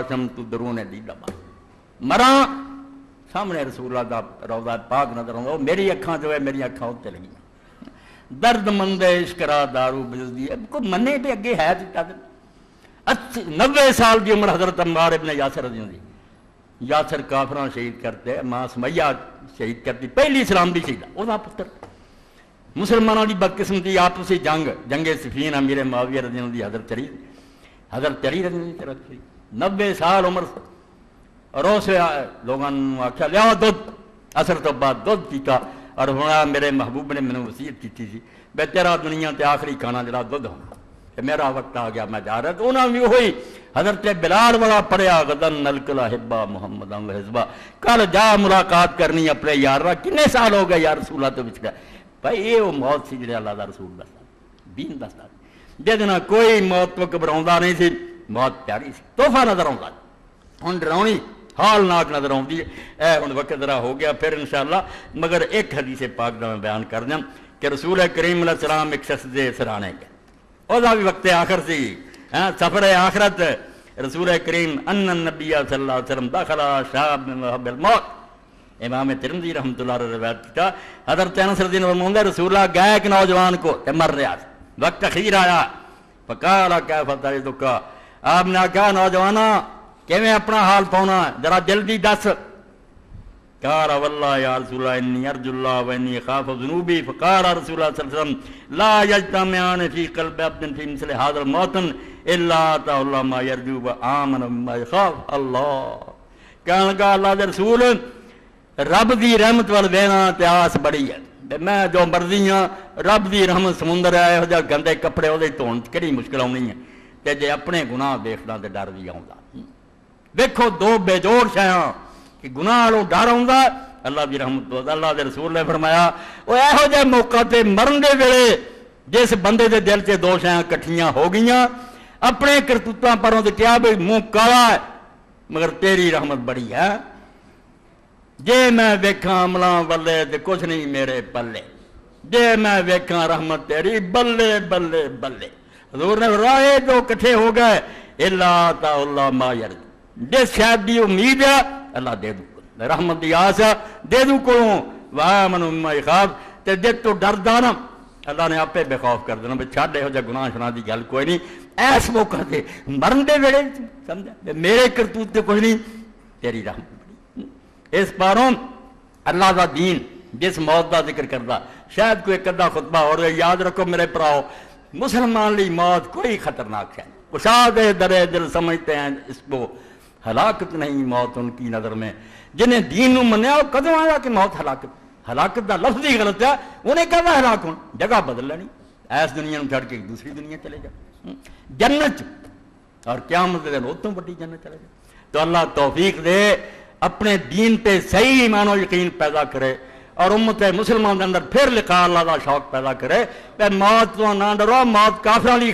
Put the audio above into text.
شمت درون دیدہ مرا سامنے رسول اللہ دا روضہ پاک نظر آؤں میری اکھاں جو ہے میری اکھاں ہوتے لگی درد مند عشق را دارو بجزدی کو منے پہ اگے ہے جتا دن 90 سال دی عمر حضرت عمار ابن یاسر رضی اللہ عنہ یاسر کافران شہید کرتے ماں سمیہ شہید کرتی پہلی اسلام دی شہید او دا پتر مسلمانوں دی بدقسمتی آپسی جنگ صفین امیر معاویہ رضی اللہ عنہ حضرت علی رضی اللہ عنہ 90 سال عمر اور اسے لوگوں نے آخیا لیا دودھ اثر تو بعد دودھ پیتا اور ہونا میرے محبوب نے مجھے وصیت کی تھی بے تیرا دنیا تے آخری کھانا جڑا دودھ ہونا میرا وقت آ گیا میں جا رہا تو انہوں نے ہوئی حضرت بلال والا پڑھیا غدن نلکلا حبا محمد و حزبہ کل جا ملاقات کرنی اپنے یار رہا کنے سال ہو گئے یار رسول اللہ تو بچ گیا بھائی یہ وہ موت سی جڑے اللہ دا رسول دستا دین دستا جے دینا کوئی موت تو گھبراؤندا نہیں سی موت پیاری سی تحفہ نظر آؤں ہن ڈراؤنی حال ناک نظر آؤں اے ہن وقت ذرا ہو گیا پھر انشاءاللہ مگر ایک حدیث پاک دا میں بیان کر دیں کہ رسول کریم علیہ السلام ایک شخص دے سرانے گئے او دا بھی وقت آخر سی سفر آخرت رسول کریم ان النبی صلی اللہ علیہ وسلم داخل شاب من محب الموت امام ترمذی رحمۃ اللہ علیہ روایت کیا حضرت انس رضی اللہ عنہ فرماتے ہیں رسول اللہ گئے ایک نوجوان کو کہ مر رہا وقت اخیر آیا فقال کیف تجدک آپ نے کہا نوجوانا کہ میں اپنا حال پاؤنا ذرا جلدی دس قال واللہ یا رسول اللہ انی ارجو اللہ و انی خاف ذنوبی فقال رسول اللہ صلی اللہ علیہ وسلم لا یجتمعان فی قلب عبد فی مثل هذا الموطن الا آتاه اللہ ما یرجو و آمن مما یخاف اللہ کہنے لگا اللہ دے رسول رب دی رحمت وال وینا تے آس بڑی ہے میں جو مرضی ہاں رب دی رحمت سمندر ہے ہو جا گندے کپڑے وہ دھون کہڑی مشکل آنی ہے تے جے اپنے گناہ دیکھنا تے ڈر بھی آؤں دیکھو دو بے جوڑ شاہاں کہ گناہ والوں ڈر آؤں اللہ دی رحمت اللہ دے رسول نے فرمایا وہ ایہو جے موقع تے مرن دے ویلے جس بندے دے دل سے دو شاہاں کٹھیاں ہو گئیاں اپنے کرتوتاں پروں تے کیا بھئی منہ کالا ہے مگر تیری رحمت بڑی ہے جے میں ویکھاں عملاں والے تے کچھ نہیں میرے پلے جے میں ویکھاں رحمت تیری بلے بلے بلے حضور نے فرمایا جو کٹھے ہو گئے الا آتا اللہ ما یرد جس شاید دی امید ہے اللہ دے دو رحمت دی آس ہے دے دو کولوں وَآمَنُ مِمَّا يَخَافُ تے جے تو ڈر دانا اللہ نے آپے بے خوف کر دینا بھئی چھاڑے ہو جا گناہ شنا دی گل کوئی نہیں ایس موقع تے مرن دے ویڑے سمجھا میرے کرتوت تے کوئی نہیں تیری رحمت بڑی اس پاروں اللہ دا دین جس موت دا ذکر کردا شاید کوئی ایک ادھا خطبہ اور یاد رکھو میرے پراؤ مسلمان لی موت کوئی خطرناک ہے کشاد در دل سمجھتے ہیں اس کو ہلاکت نہیں موت ان کی نظر میں جنہیں دین نو منیا وہ کدوں آیا کہ موت ہلاکت دا لفظ ہی غلط ہے انہیں کہا ہلاک ہوں جگہ بدل لینی ایس دنیا میں چھڑ کے دوسری دنیا چلے جا جنت اور قیامت دے دن اتوں بڑی جنت چلے جا تو اللہ توفیق دے اپنے دین پہ صحیح ایمان و یقین پیدا کرے اور امت مسلمان کے اندر پھر لقاء اللہ دا شوق پیدا کرے موت تو نہ ڈرو موت کافراں لی